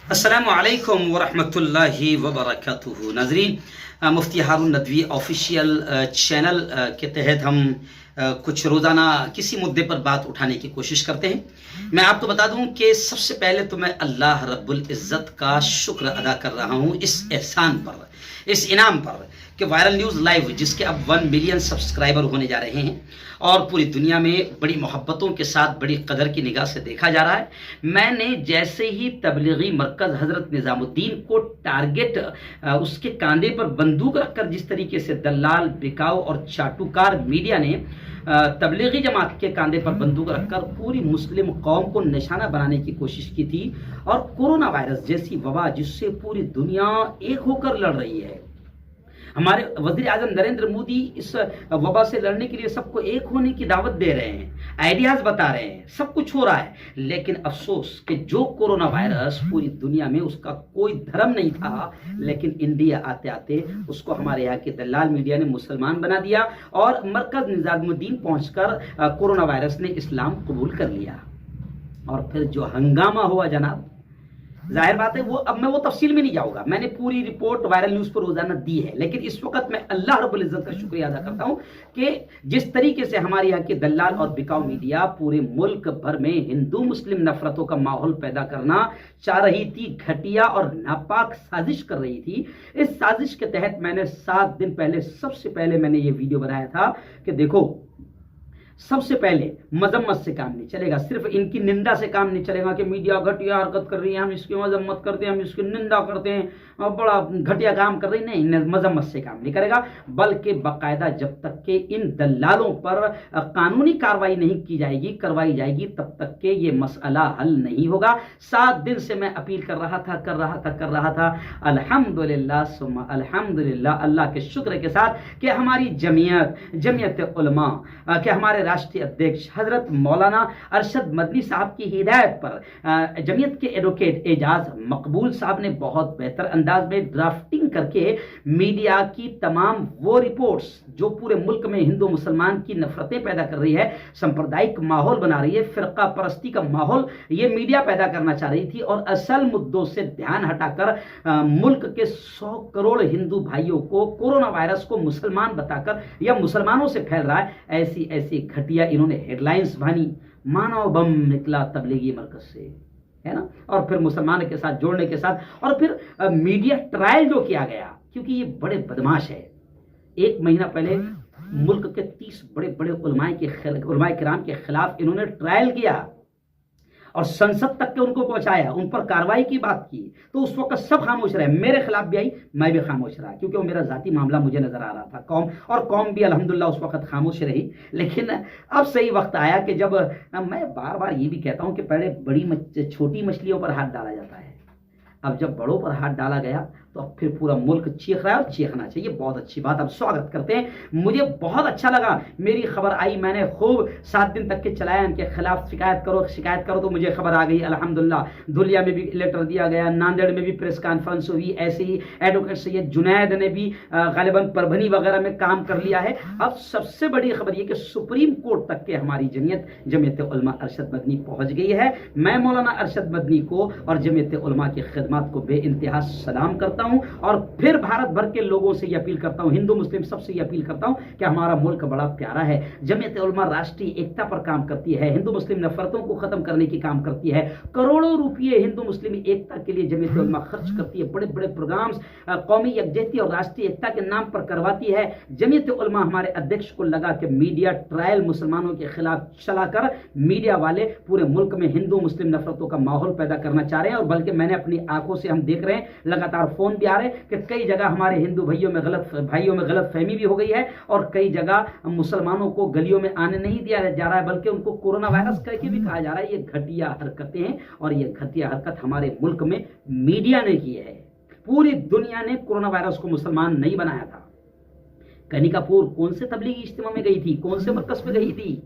अस्सलामु अलैकुम वरहमतुल्लाहि वबरकातुहू। नाज़रीन, मुफ्ती हारून नदवी ऑफिशियल चैनल के तहत हम कुछ रोज़ाना किसी मुद्दे पर बात उठाने की कोशिश करते हैं। मैं आपको बता दूं कि सबसे पहले तो मैं अल्लाह रब्बुल इज़्ज़त का शुक्र अदा कर रहा हूं इस एहसान पर, इस इनाम पर कि वायरल न्यूज़ लाइव जिसके अब 1 मिलियन सब्सक्राइबर होने जा रहे हैं और पूरी दुनिया में बड़ी मोहब्बतों के साथ बड़ी कदर की निगाह से देखा जा रहा है। मैंने जैसे ही तबलीगी मरकज़ हज़रत निज़ामुद्दीन को टारगेट उसके कांधे पर बंदूक रखकर जिस तरीके से दलाल, बिकाऊ और चाटुकार मीडिया ने तबलीगी जमात के कांधे पर बंदूक रखकर पूरी मुस्लिम कौम को निशाना बनाने की कोशिश की थी और कोरोना वायरस जैसी वबा जिससे पूरी दुनिया एक होकर लड़ रही है, हमारे वज़ीर आज़म नरेंद्र मोदी इस वबा से लड़ने के लिए सबको एक होने की दावत दे रहे हैं, आइडियाज़ बता रहे हैं, सब कुछ हो रहा है। लेकिन अफसोस कि जो कोरोना वायरस पूरी दुनिया में उसका कोई धर्म नहीं था, लेकिन इंडिया आते आते उसको हमारे यहाँ के दलाल मीडिया ने मुसलमान बना दिया और मरकज़ निज़ामुद्दीन पहुंचकर कोरोना वायरस ने इस्लाम कबूल कर लिया। और फिर जो हंगामा हुआ जनाब, जाहिर बात है वो अब मैं वो तफसील में नहीं जाऊंगा, मैंने पूरी रिपोर्ट वायरल न्यूज़ पर रोजाना दी है। लेकिन इस वक्त मैं अल्लाह रब्बुल इज़्ज़त का शुक्रिया अदा करता हूं कि जिस तरीके से हमारे यहाँ के दलाल और बिकाऊ मीडिया पूरे मुल्क भर में हिंदू मुस्लिम नफरतों का माहौल पैदा करना चाह रही थी, घटिया और नापाक साजिश कर रही थी। इस साजिश के तहत मैंने 7 दिन पहले सबसे पहले मैंने ये वीडियो बनाया था कि देखो, सबसे पहले मजम्मत से काम नहीं चलेगा, सिर्फ इनकी निंदा से काम नहीं चलेगा कि मीडिया घटिया हरकत कर रही है, हम इसकी मजम्मत करते हैं, हम इसकी निंदा करते हैं और बड़ा घटिया काम कर रही है। नहीं, मजम्मत से काम नहीं करेगा, बल्कि बाकायदा जब तक के इन दलालों पर कानूनी कार्रवाई नहीं की जाएगी, करवाई जाएगी, तब तक के ये मसला हल नहीं होगा। 7 दिन से मैं अपील कर रहा था। अल्हम्दुलिल्लाह सुम्मा अल्हम्दुलिल्लाह, अल्लाह के शुक्र के साथ कि हमारी जमीयत उलमा के हमारे राष्ट्रीय अध्यक्ष हजरत मौलाना अरशद मदनी साहब की हिदायत पर जमीयत के एडवोकेट एजाज मकबूल साहब ने बहुत बेहतर अंदाज में ड्राफ्टिंग करके मीडिया की तमाम वो रिपोर्ट्स जो पूरे मुल्क में हिंदू मुसलमान की नफरतें पैदा कर रही है, सांप्रदायिक माहौल बना रही है, फिरका परस्ती का माहौल ये मीडिया पैदा करना चाह रही थी और असल मुद्दों से ध्यान हटाकर मुल्क के 100 करोड़ हिंदू भाइयों को कोरोना वायरस को मुसलमान बताकर या मुसलमानों से फैल रहा है, ऐसी घटिया इन्होंने हेडलाइंस बानी, मानव बम निकला तबलीगी मरकज से, है ना। और फिर मुसलमान के साथ जोड़ने के साथ और फिर मीडिया ट्रायल जो किया गया, क्योंकि ये बड़े बदमाश है। 1 महीना पहले मुल्क के 30 बड़े उलमाए किराम के खिलाफ इन्होंने ट्रायल किया और संसद तक के उनको पहुंचाया, उन पर कार्रवाई की बात की, तो उस वक्त सब खामोश रहे। मेरे खिलाफ भी आई, मैं भी खामोश रहा, क्योंकि वो मेरा जाती मामला मुझे नजर आ रहा था। कौम भी अल्हम्दुलिल्लाह उस वक्त खामोश रही। लेकिन अब सही वक्त आया कि जब मैं बार बार ये भी कहता हूं कि पहले छोटी मछलियों पर हाथ डाला जाता है, अब जब बड़ों पर हाथ डाला गया तो अब फिर पूरा मुल्क चीख रहा है और चीखना चाहिए। बहुत अच्छी बात, अब स्वागत करते हैं। मुझे बहुत अच्छा लगा, मेरी खबर आई, मैंने खूब 7 दिन तक के चलाया, इनके खिलाफ शिकायत करो तो मुझे खबर आ गई अल्हम्दुलिल्लाह। धुलिया में भी लेटर दिया गया, नांदेड़ में भी प्रेस कॉन्फ्रेंस हुई, ऐसे ही एडवोकेट सैयद जुनैद ने भी गालिबन परभनी वगैरह में काम कर लिया है। अब सबसे बड़ी खबर यह कि सुप्रीम कोर्ट तक के हमारी जमीयत उलमा अरशद मदनी पहुंच गई है। मैं मौलाना अरशद मदनी को और जमीयत उलमा की खिदमत को बेइंतहा सलाम करता हूं और फिर भारत भर के लोगों से ये अपील करता हूं, हिंदू मुस्लिम सबसे ये अपील करता हूं कि हमारा मुल्क बड़ा प्यारा है। जमीयत उलमा राष्ट्रीय एकता पर काम करती है, हिंदू मुस्लिम नफरतों को खत्म करने की काम करती है। करोड़ों रुपये हिंदू मुस्लिम एकता के लिए जमीयत उलमा खर्च करती है, बड़े बड़े प्रोग्राम्स कौमी यकजहती और राष्ट्रीय एकता के नाम पर करवाती है। जमीयत उलमा हमारे अध्यक्ष को लगा कि मीडिया ट्रायल मुसलमानों के खिलाफ चलाकर मीडिया वाले पूरे मुल्क में हिंदू मुस्लिम नफरतों का माहौल पैदा करना चाह रहे हैं। और बल्कि मैंने अपनी आंखों से हम देख रहे हैं, लगातार फोन भी आ रहे हैं कि कई जगह हमारे हिंदू भाइयों में गलत फहमी भी हो गई है और कई जगह मुसलमानों को गलियों में आने नहीं दिया जा रहा है, बल्कि उनको कोरोना वायरस करके भी कहा जा रहा है। ये घटिया हरकतें हैं और ये घटिया हरकत हमारे मुल्क में मीडिया ने की है। पूरी दुनिया ने कोरोना वायरस को मुसलमान नहीं बनाया था। कनिका कपूर कौन से तबलीगी इज्तिमा में गई थी, कौन से मरकज पे गई थी?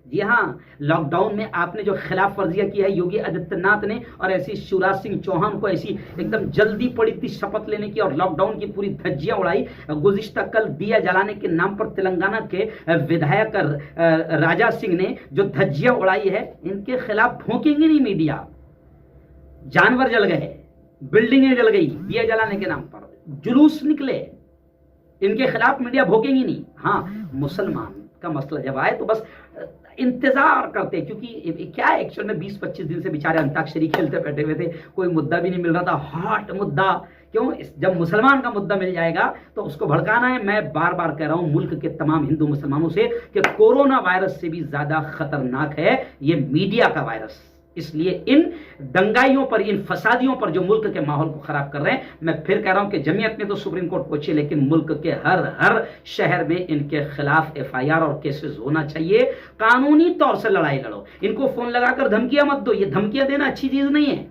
जी हाँ, लॉकडाउन में आपने जो खिलाफ वर्जियां की है योगी आदित्यनाथ ने, और ऐसी शिवराज सिंह चौहान को ऐसी एकदम जल्दी पड़ी थी शपथ लेने की और लॉकडाउन की पूरी धज्जियां उड़ाई। गुज़िश्ता कल दिया जलाने के नाम पर तेलंगाना के विधायक राजा सिंह ने जो धज्जियां उड़ाई है, इनके खिलाफ भौंकेंगे नहीं मीडिया। जानवर जल गए, बिल्डिंगें जल गई दिया जलाने के नाम पर, जुलूस निकले, इनके खिलाफ मीडिया भोगेंगी नहीं। हाँ, मुसलमान का मसला जब आए तो बस इंतजार करते, क्योंकि क्या है एक्चुअल में 20-25 दिन से बेचारे अंताक्षरी खेलते बैठे हुए थे, कोई मुद्दा भी नहीं मिल रहा था, हॉट मुद्दा। क्यों? जब मुसलमान का मुद्दा मिल जाएगा तो उसको भड़काना है। मैं बार बार कह रहा हूं मुल्क के तमाम हिंदू मुसलमानों से कि कोरोना वायरस से भी ज्यादा खतरनाक है ये मीडिया का वायरस। इसलिए इन दंगाइयों पर, इन फसादियों पर जो मुल्क के माहौल को खराब कर रहे हैं, मैं फिर कह रहा हूं कि जमीयत ने तो सुप्रीम कोर्ट पहुंची, लेकिन मुल्क के हर शहर में इनके खिलाफ FIR और केसेस होना चाहिए। कानूनी तौर से लड़ाई लड़ो, इनको फोन लगाकर धमकियां मत दो। ये धमकियां देना अच्छी चीज नहीं है,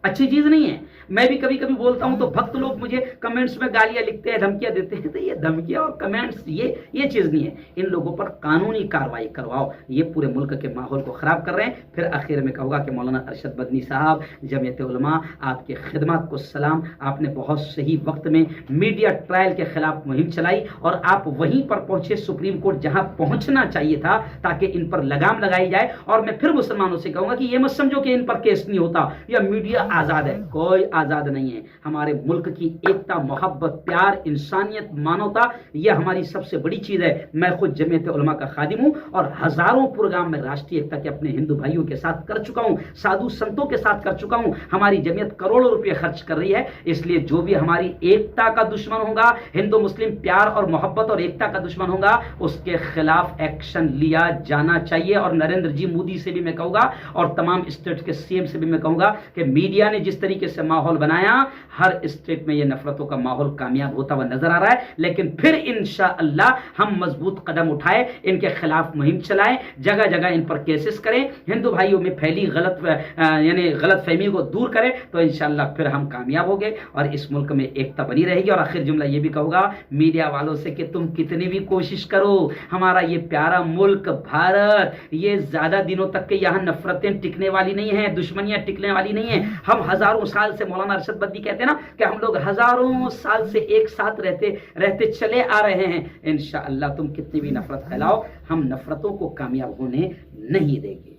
अच्छी चीज नहीं है। मैं भी कभी कभी बोलता हूं तो भक्त लोग मुझे कमेंट्स में गालियां लिखते हैं, धमकियां देते हैं, तो ये धमकियां और कमेंट्स ये चीज नहीं है। इन लोगों पर कानूनी कार्रवाई करवाओ, ये पूरे मुल्क के माहौल को खराब कर रहे हैं। फिर आखिर में कहूंगा कि मौलाना अरशद बदनी साहब, जमीयत उलमा, आपके खिदमत को सलाम। आपने बहुत सही वक्त में मीडिया ट्रायल के खिलाफ मुहिम चलाई और आप वहीं पर पहुंचे सुप्रीम कोर्ट जहां पहुंचना चाहिए था, ताकि इन पर लगाम लगाई जाए। और मैं फिर मुसलमानों से कहूंगा कि ये मत समझो कि इन पर केस नहीं होता या मीडिया आजाद है, कोई आजाद नहीं है। हमारे मुल्क की एकता, मोहब्बत, प्यार, इंसानियत, मानवता, यह हमारी सबसे बड़ी चीज है। मैं खुद जमीयत उलमा का खादिम हूं और हजारों प्रोग्राम में राष्ट्रीय एकता के अपने हिंदू भाइयों के साथ कर चुका हूं, साधु संतों के साथ कर चुका हूं। हमारी जमीयत करोड़ों रुपए खर्च कर रही है। इसलिए जो भी हमारी एकता का दुश्मन होगा, हिंदू मुस्लिम प्यार और मोहब्बत और एकता का दुश्मन होगा, उसके खिलाफ एक्शन लिया जाना चाहिए। और नरेंद्र जी मोदी से भी मैं कहूंगा और तमाम स्टेट के CM से भी मैं कहूंगा कि मीडिया ने जिस तरीके से माहौल बनाया, हर स्टेट में ये नफरतों का माहौल कामयाब होता हुआ नजर आ रहा है। लेकिन फिर इंशाअल्लाह हम मजबूत कदम उठाए, इनके खिलाफ मुहिम चलाएं, जगह जगह इन पर केसेस करें, हिंदू भाइयों में फैली गलत फहमी को दूर करें, तो इंशाअल्लाह फिर हम कामयाब होंगे और इस मुल्क में एकता बनी रहेगी। और आखिर जुमला ये भी कहूंगा मीडिया वालों से कि तुम कितनी भी कोशिश करो, हमारा ये प्यारा मुल्क भारत, ये ज्यादा दिनों तक के यहाँ नफरतें टिकने वाली नहीं है, दुश्मनियां टिकने वाली नहीं है। हम हजारों साल से, मौलाना अरशद बद्दी कहते हैं ना कि हम लोग हजारों साल से एक साथ रहते चले आ रहे हैं। इंशाअल्लाह तुम कितनी भी नफरत फैलाओ, हम नफरतों को कामयाब होने नहीं देंगे।